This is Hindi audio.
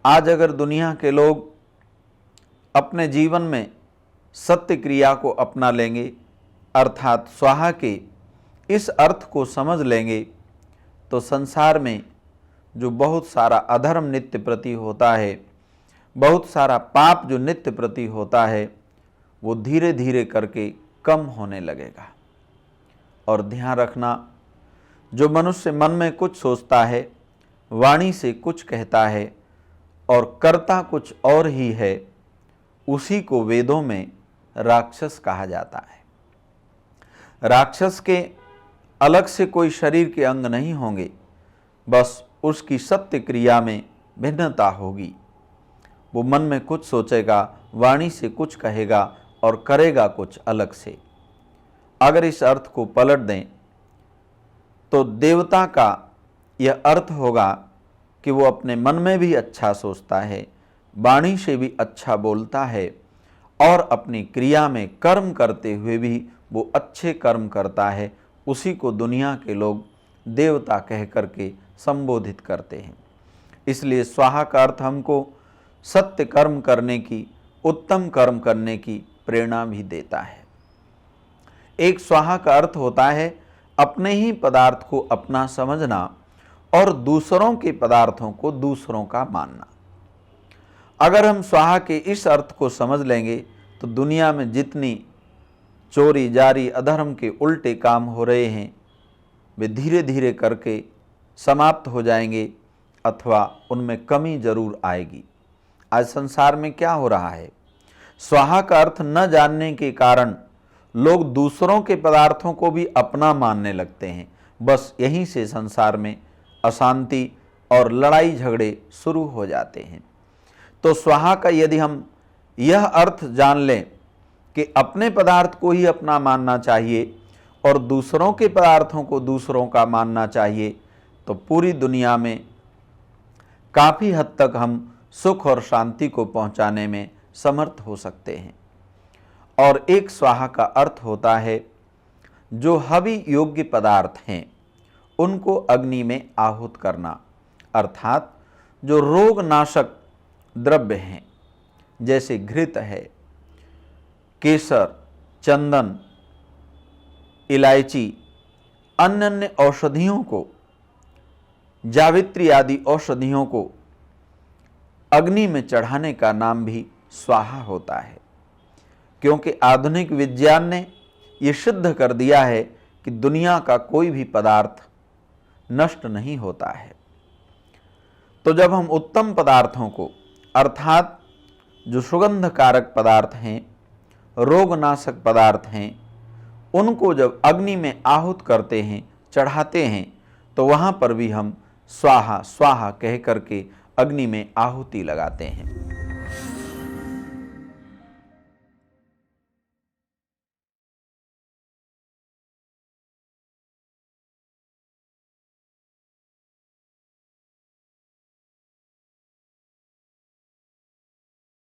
आज अगर दुनिया के लोग अपने जीवन में सत्य क्रिया को अपना लेंगे, अर्थात स्वाहा के इस अर्थ को समझ लेंगे, तो संसार में जो बहुत सारा अधर्म नित्य प्रति होता है, बहुत सारा पाप जो नित्य प्रति होता है, वो धीरे धीरे करके कम होने लगेगा। और ध्यान रखना, जो मनुष्य मन में कुछ सोचता है, वाणी से कुछ कहता है और करता कुछ और ही है, उसी को वेदों में राक्षस कहा जाता है। राक्षस के अलग से कोई शरीर के अंग नहीं होंगे, बस उसकी सत्य क्रिया में भिन्नता होगी। वो मन में कुछ सोचेगा, वाणी से कुछ कहेगा और करेगा कुछ अलग से। अगर इस अर्थ को पलट दें तो देवता का यह अर्थ होगा कि वो अपने मन में भी अच्छा सोचता है, वाणी से भी अच्छा बोलता है और अपनी क्रिया में कर्म करते हुए भी वो अच्छे कर्म करता है। उसी को दुनिया के लोग देवता कह करके संबोधित करते हैं। इसलिए स्वाहा का अर्थ हमको सत्य कर्म करने की, उत्तम कर्म करने की प्रेरणा भी देता है। एक स्वाहा का अर्थ होता है अपने ही पदार्थ को अपना समझना और दूसरों के पदार्थों को दूसरों का मानना। अगर हम स्वाहा के इस अर्थ को समझ लेंगे तो दुनिया में जितनी चोरी जारी अधर्म के उल्टे काम हो रहे हैं, वे धीरे धीरे करके समाप्त हो जाएंगे अथवा उनमें कमी जरूर आएगी। आज संसार में क्या हो रहा है? स्वाहा का अर्थ न जानने के कारण लोग दूसरों के पदार्थों को भी अपना मानने लगते हैं। बस यहीं से संसार में अशांति और लड़ाई झगड़े शुरू हो जाते हैं। तो स्वाहा का यदि हम यह अर्थ जान लें कि अपने पदार्थ को ही अपना मानना चाहिए और दूसरों के पदार्थों को दूसरों का मानना चाहिए, तो पूरी दुनिया में काफ़ी हद तक हम सुख और शांति को पहुंचाने में समर्थ हो सकते हैं। और एक स्वाहा का अर्थ होता है जो हवि योग्य पदार्थ हैं उनको अग्नि में आहुत करना, अर्थात जो रोगनाशक द्रव्य हैं जैसे घृत है, केसर, चंदन, इलायची, अन्य अन्य औषधियों को, जावित्री आदि औषधियों को अग्नि में चढ़ाने का नाम भी स्वाहा होता है। क्योंकि आधुनिक विज्ञान ने यह सिद्ध कर दिया है कि दुनिया का कोई भी पदार्थ नष्ट नहीं होता है। तो जब हम उत्तम पदार्थों को, अर्थात जो सुगंध कारक पदार्थ हैं, रोगनाशक पदार्थ हैं, उनको जब अग्नि में आहुत करते हैं, चढ़ाते हैं, तो वहाँ पर भी हम स्वाहा स्वाहा कह करके अग्नि में आहुति लगाते हैं।